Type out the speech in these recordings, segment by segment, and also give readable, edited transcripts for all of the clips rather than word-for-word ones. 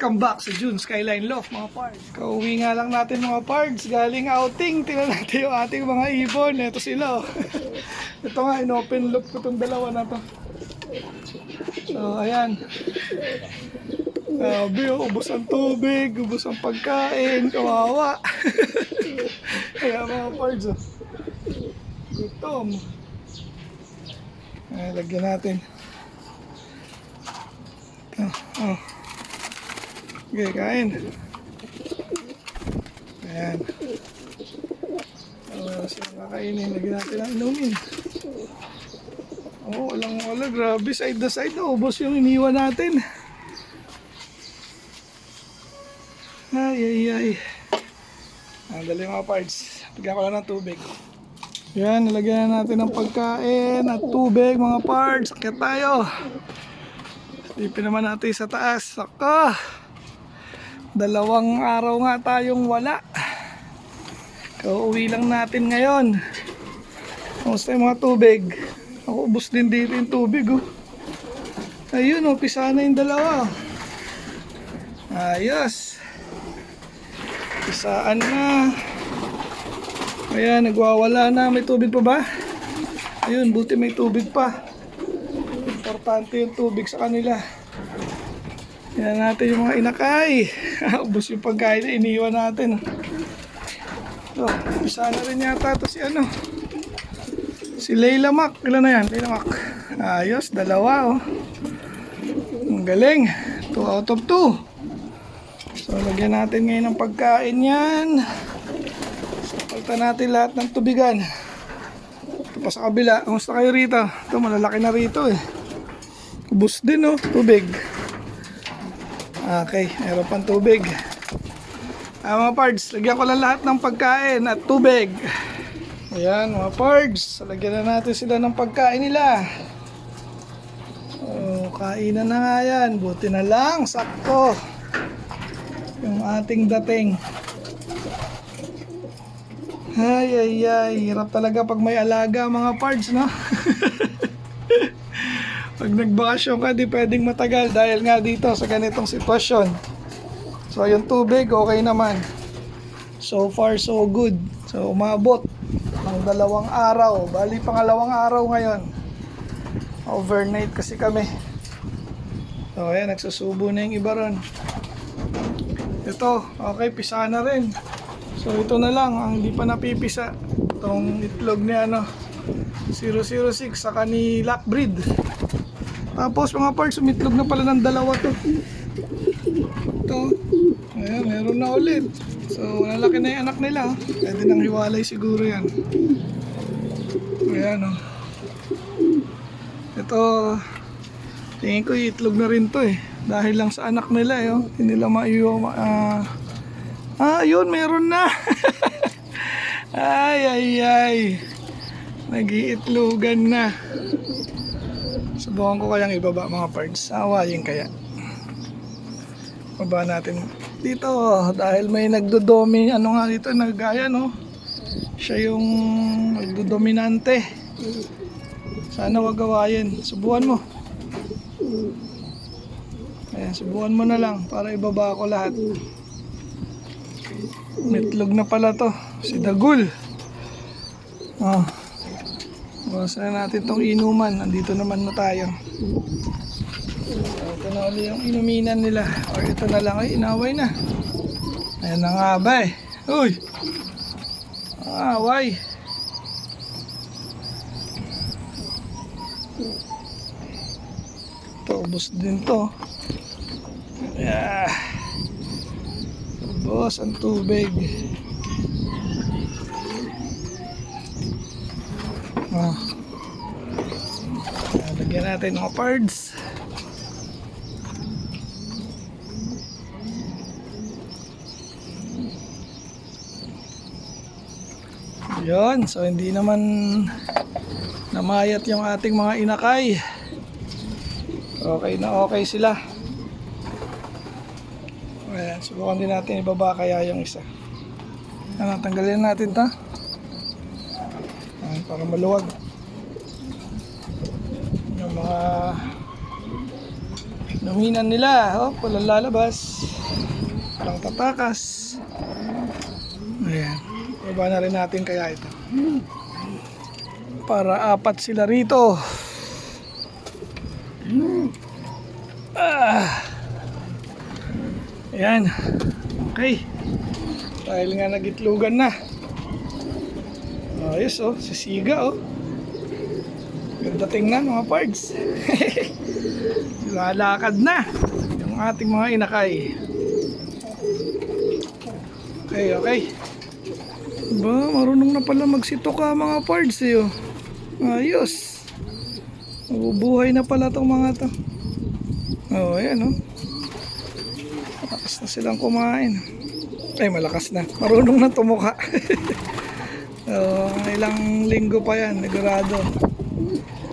Welcome back sa June Skyline Loft mga pards. Kauwi nga lang natin mga pards, galing outing. Tingnan natin yung ating mga ibon. Ito sila. Ito nga, in-open loop ko itong dalawa na to. So ayan. Sabi ubos ang tubig, ubos ang pagkain, kawawa. Kaya mga pards, gutom. Lagyan natin. Okay, kain. Ayan. Sila kakainin. Lagyan natin ang inumin. Walang grabe. Side to side na. Ubos yung iniwan natin. Ay. Dali mga parts. Lagyan ko lang ng tubig. Yan, nilagyan natin ng pagkain at tubig mga parts. Sakit tayo. Ipin naman natin sa taas. Saka 2 araw nga tayong wala. Kauwi lang natin ngayon. Kamusta yung mga tubig? Ako ubos din dito yung tubig Ayun pisa na yung 2. Ayos. Pisaan na. Ayan, nagwawala na. May tubig pa ba? Ayun, buti may tubig pa. Importante yung tubig sa kanila. Yan natin yung mga inakay. Ubus yung pagkain na iniwan natin. So, isa na rin yata ito si Layla Mac. Ilan na yan? Layla Mac. Ayos, 2 Ang galing. 2 out of 2. So, lagyan natin ngayon ng pagkain yan. Palitan natin lahat ng tubigan. Ito pa sa kabila. Kamusta kayo rito? Ito, malalaki na rito Ubus din tubig. Okay, meron pang tubig. Mga pards, lagyan ko lang lahat ng pagkain at tubig. Ayan mga pards, lagyan na natin sila ng pagkain nila. Kainan na nga yan. Buti na lang, sakto yung ating dating. Ay, hirap talaga pag may alaga mga pards, no? Pag nagbakasyon ka, di pwedeng matagal dahil nga dito sa ganitong sitwasyon. So, yung tubig, okay naman. So far, so good. So, umabot ng 2 araw. Bali, pangalawang araw ngayon. Overnight kasi kami. So, ayan, nagsusubo na yung iba ron. Ito, okay, pisa na rin. So, ito na lang, ang hindi pa napipisa. Itong itlog ni 006 saka ni Lockbreed. Tapos mga parts, umitlog na pala ng 2 to. Ito. Ayan, meron na ulit. So, lalaki na yung anak nila. Pwede nang hiwalay siguro yan. Ayan Ito, tingin ko itlog na rin to Dahil lang sa anak nila hindi nila yun, meron na. Ay. Nag-iitlogan na. Subukan ko kayang ibaba mga parts. Awayin kaya. Baba natin dito dahil may nagdodomi. Nga dito nagaya siya yung nagdodominante. Sana wag gawayin. Subukan mo. Ayan, subukan mo na lang para ibaba ko lahat. Mitlog na pala to. Si Dagul. Bawasan na natin tong inuman. Nandito naman na tayo. Ito na ulit yung inuminan nila. O ito na lang. Ay, inaway na. Ayan na nga ba Uy! Away. Ito, ubos din to. Ubos ang tubig. Lagyan natin mga pards. Yun, so hindi naman namayat yung ating mga inakay. Okay na okay sila. Ayan, subukan din natin ibaba kaya yung isa. Tanggalin natin ta. Para maluwag. Yung mga Luminan nila, walang lalabas. Walang tatakas. Ayan. Baba na rin natin kaya ito. Para apat sila rito. Ayan. Okay. Dahil nga nagitlugan na. Ayos oh, sisiga oh. Ganda tingnan mga pards. Lalakad na yung ating mga inakay. Okay, okay. Ba, marunong na pala magsitoka mga pards eh oh. Ayos. Mabubuhay na pala tong mga to. Oh, ayan oh. Malakas na silang kumain. Ay, malakas na. Marunong na tumuka. Ilang linggo pa yan, negurado.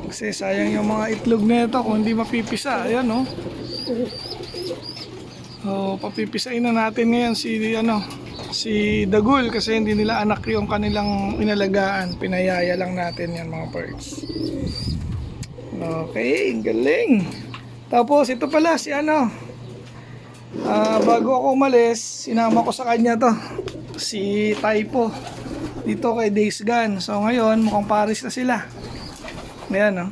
Kasi sayang yung mga itlog nito kung hindi mapipisa. Ayan oh. Papipisain na natin ngayon si Dagul kasi hindi nila anak yung kanilang inalagaan. Pinayaya lang natin yan mga parts. Okay, galing. Tapos ito pala si bago ako umalis, sinama ko sa kanya to, si Typo, dito kay Days Gone. So ngayon, mukhang pares na sila. Ayan, oh.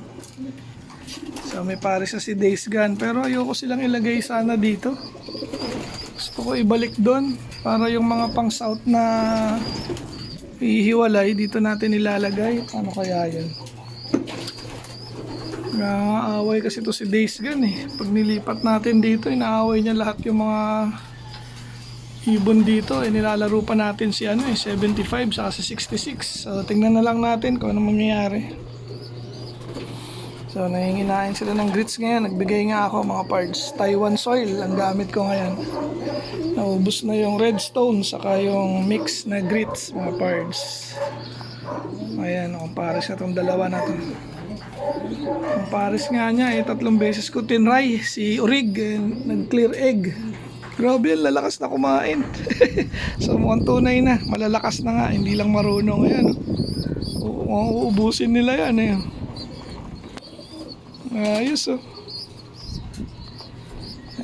So may pares na si Days Gone, pero ayoko silang ilagay sana dito. Gusto ko ibalik doon, para yung mga pang south na ihiwalay, dito natin ilalagay. Ano kaya yun? Naaway kasi to si Days Gone eh. Pag nilipat natin dito, inaaway niya lahat yung mga ibon dito. Nilalaro pa natin si 75 saka si 66. So tingnan na lang natin kung ano mangyayari. So nahihinginain sila ng grits ngayon. Nagbigay nga ako mga parts. Taiwan soil ang gamit ko ngayon. Naubos na yung redstone saka yung mix na grits mga parts. Ayan, kung pares na itong dalawa na to. Ang pares nga niya 3 beses ko tinry si Orig, nag-clear egg. Grabe yan, lalakas na kumain. So mukhang tunay na, malalakas na nga, hindi lang marunong. Ayan, uubusin nila yan eh. Ayos oh.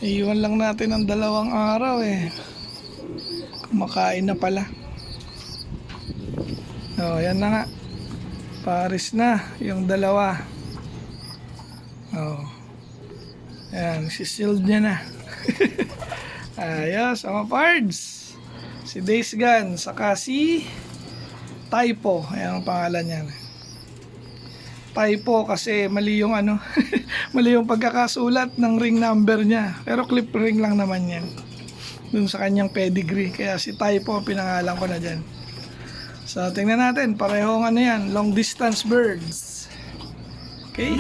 Iiwan lang natin ang 2 araw eh. Kumakain na pala. Yan na nga. Pares na yung 2. Ayan, sisild niya na. Ayos, mga pards. Si Days Gone, saka si Typo. Ayan ang pangalan niya. Typo kasi mali yung mali yung pagkakasulat ng ring number niya. Pero clip ring lang naman yan. Dun sa kanyang pedigree. Kaya si Typo pinangalan ko na dyan. So, tingnan natin. Parehong yan. Long distance birds. Okay?